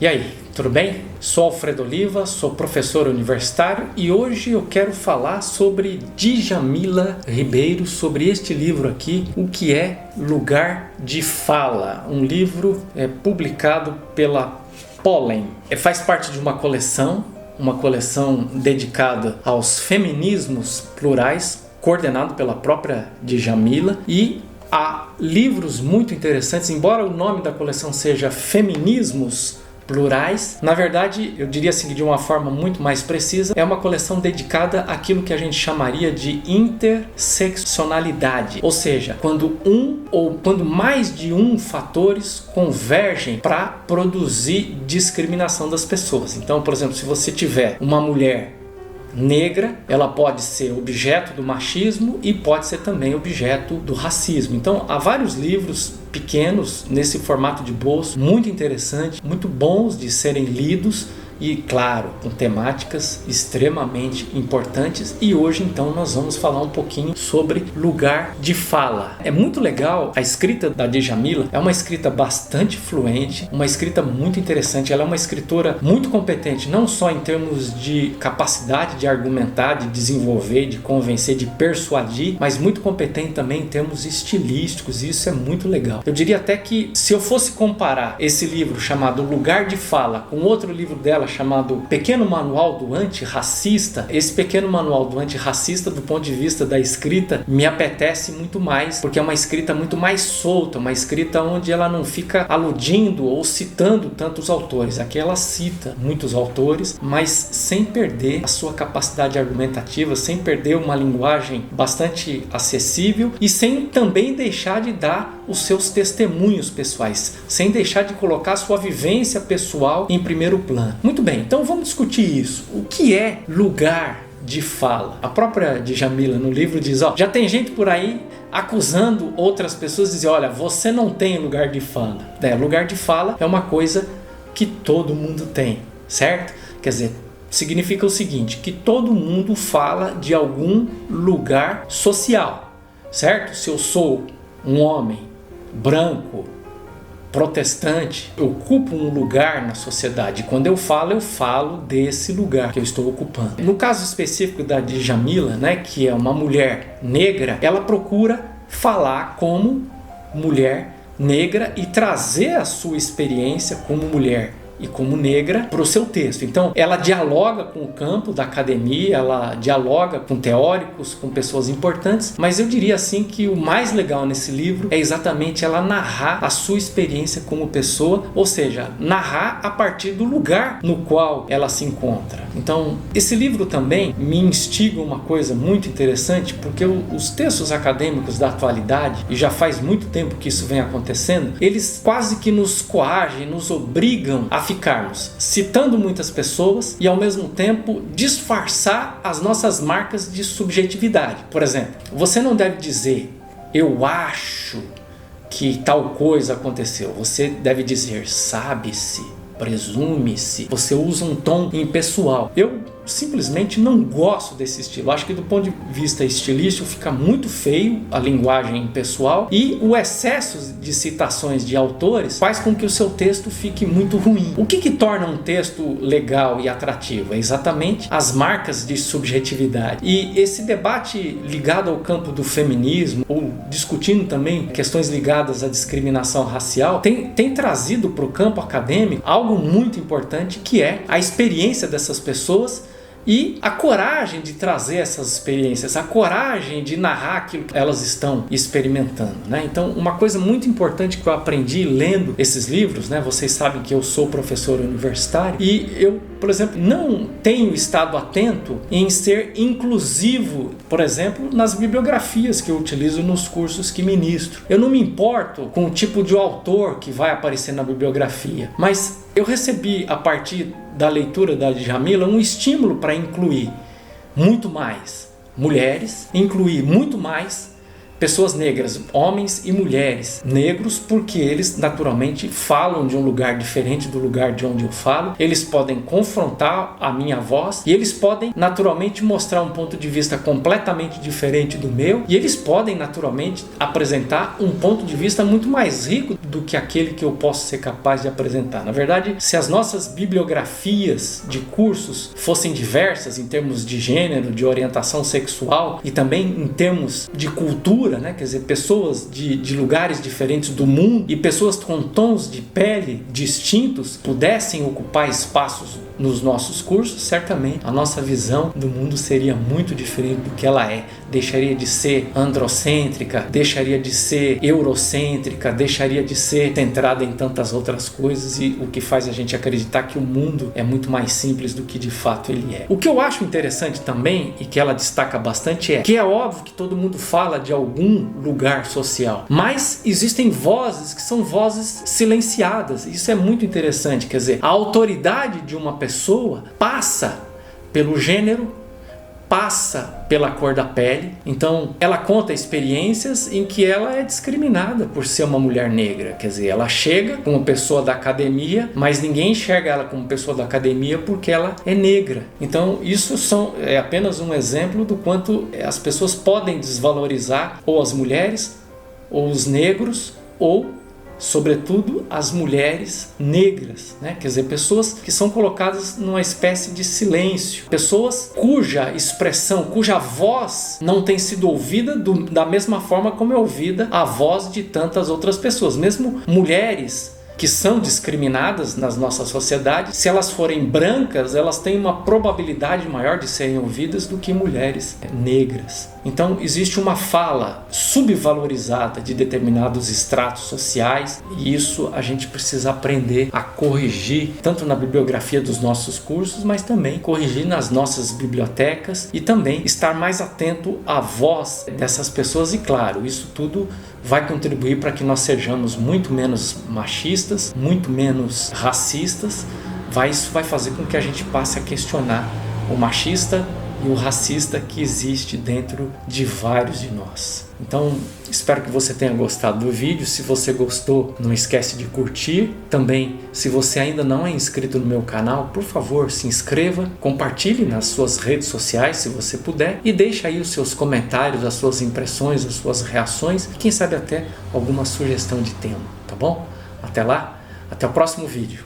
E aí, tudo bem? Sou Alfredo Oliva, sou professor universitário e hoje eu quero falar sobre Djamila Ribeiro, sobre este livro aqui, O que é Lugar de Fala, um livro publicado pela Pollen. Faz parte de uma coleção dedicada aos feminismos plurais, coordenado pela própria Djamila, e há livros muito interessantes, embora o nome da coleção seja Feminismos Plurais. Na verdade, eu diria assim, de uma forma muito mais precisa, é uma coleção dedicada àquilo que a gente chamaria de interseccionalidade, ou seja, quando mais de fatores convergem para produzir discriminação das pessoas. Então, por exemplo, se você tiver uma mulher negra, ela pode ser objeto do machismo e pode ser também objeto do racismo. Então há vários livros pequenos nesse formato de bolso, muito interessantes, muito bons de serem lidos e, claro, com temáticas extremamente importantes. E hoje então nós vamos falar um pouquinho sobre lugar de fala. É muito legal a escrita da Djamila, é uma escrita bastante fluente, uma escrita muito interessante. Ela é uma escritora muito competente, não só em termos de capacidade de argumentar, de desenvolver, de convencer, de persuadir, mas muito competente também em termos estilísticos, e isso é muito legal. Eu diria até que se eu fosse comparar esse livro chamado Lugar de Fala com outro livro dela chamado Pequeno Manual do Antirracista, esse Pequeno Manual do Antirracista, do ponto de vista da escrita, me apetece muito mais, porque é uma escrita muito mais solta, uma escrita onde ela não fica aludindo ou citando tantos autores. Aqui ela cita muitos autores, mas sem perder a sua capacidade argumentativa, sem perder uma linguagem bastante acessível e sem também deixar de dar os seus testemunhos pessoais, sem deixar de colocar a sua vivência pessoal em primeiro plano. Muito bem, então vamos discutir isso. O que é lugar de fala? A própria Djamila no livro diz, já tem gente por aí acusando outras pessoas, dizer, olha, você não tem lugar de fala. Lugar de fala é uma coisa que todo mundo tem, certo? Quer dizer, significa o seguinte, que todo mundo fala de algum lugar social, certo? Se eu sou um homem branco, protestante, eu ocupo um lugar na sociedade. Quando eu falo desse lugar que eu estou ocupando. No caso específico da Djamila, que é uma mulher negra, ela procura falar como mulher negra e trazer a sua experiência como mulher e como negra para o seu texto. Então ela dialoga com o campo da academia, ela dialoga com teóricos, com pessoas importantes, mas eu diria assim que o mais legal nesse livro é exatamente ela narrar a sua experiência como pessoa, ou seja, narrar a partir do lugar no qual ela se encontra. Então esse livro também me instiga uma coisa muito interessante, porque os textos acadêmicos da atualidade, e já faz muito tempo que isso vem acontecendo, eles quase que nos coagem, nos obrigam a ficarmos citando muitas pessoas e ao mesmo tempo disfarçar as nossas marcas de subjetividade. Por exemplo, você não deve dizer eu acho que tal coisa aconteceu. Você deve dizer sabe-se, presume-se. Você usa um tom impessoal. Eu simplesmente não gosto desse estilo. Acho que do ponto de vista estilístico fica muito feio a linguagem impessoal e o excesso de citações de autores faz com que o seu texto fique muito ruim. O que torna um texto legal e atrativo? É exatamente as marcas de subjetividade. E esse debate ligado ao campo do feminismo, ou discutindo também questões ligadas à discriminação racial, tem trazido para o campo acadêmico algo muito importante, que é a experiência dessas pessoas e a coragem de trazer essas experiências, a coragem de narrar aquilo que elas estão experimentando, Então, uma coisa muito importante que eu aprendi lendo esses livros, Vocês sabem que eu sou professor universitário e eu, por exemplo, não tenho estado atento em ser inclusivo, por exemplo, nas bibliografias que eu utilizo nos cursos que ministro. Eu não me importo com o tipo de autor que vai aparecer na bibliografia, mas eu recebi, a partir da leitura da Djamila, um estímulo para incluir muito mais mulheres, incluir muito mais pessoas negras, homens e mulheres. Negros porque eles naturalmente falam de um lugar diferente do lugar de onde eu falo. Eles podem confrontar a minha voz e eles podem naturalmente mostrar um ponto de vista completamente diferente do meu, e eles podem naturalmente apresentar um ponto de vista muito mais rico do que aquele que eu posso ser capaz de apresentar. Na verdade, se as nossas bibliografias de cursos fossem diversas em termos de gênero, de orientação sexual e também em termos de cultura, né? Quer dizer, pessoas de lugares diferentes do mundo e pessoas com tons de pele distintos pudessem ocupar espaços nos nossos cursos, certamente a nossa visão do mundo seria muito diferente do que ela é. Deixaria de ser androcêntrica, deixaria de ser eurocêntrica, deixaria de ser centrada em tantas outras coisas, e o que faz a gente acreditar que o mundo é muito mais simples do que de fato ele é. O que eu acho interessante também, e que ela destaca bastante, é que é óbvio que todo mundo fala de algum lugar social, mas existem vozes que são vozes silenciadas. Isso é muito interessante, quer dizer, a autoridade de uma pessoa passa pelo gênero, passa pela cor da pele. Então ela conta experiências em que ela é discriminada por ser uma mulher negra. Quer dizer, ela chega como pessoa da academia, mas ninguém enxerga ela como pessoa da academia porque ela é negra. Então isso é apenas um exemplo do quanto as pessoas podem desvalorizar ou as mulheres, ou os negros, ou sobretudo as mulheres negras, né? Quer dizer, pessoas que são colocadas numa espécie de silêncio, pessoas cuja expressão, cuja voz não tem sido ouvida da mesma forma como é ouvida a voz de tantas outras pessoas, mesmo mulheres que são discriminadas nas nossas sociedades. Se elas forem brancas, elas têm uma probabilidade maior de serem ouvidas do que mulheres negras. Então existe uma fala subvalorizada de determinados estratos sociais, e isso a gente precisa aprender a corrigir, tanto na bibliografia dos nossos cursos, mas também corrigir nas nossas bibliotecas, e também estar mais atento à voz dessas pessoas. E claro, isso tudo vai contribuir para que nós sejamos muito menos machistas, muito menos racistas. Isso vai fazer com que a gente passe a questionar o machista e o racista que existe dentro de vários de nós. Então, espero que você tenha gostado do vídeo. Se você gostou, não esquece de curtir. Também, se você ainda não é inscrito no meu canal, por favor, se inscreva, compartilhe nas suas redes sociais, se você puder, e deixe aí os seus comentários, as suas impressões, as suas reações, e quem sabe até alguma sugestão de tema, tá bom? Até lá, até o próximo vídeo.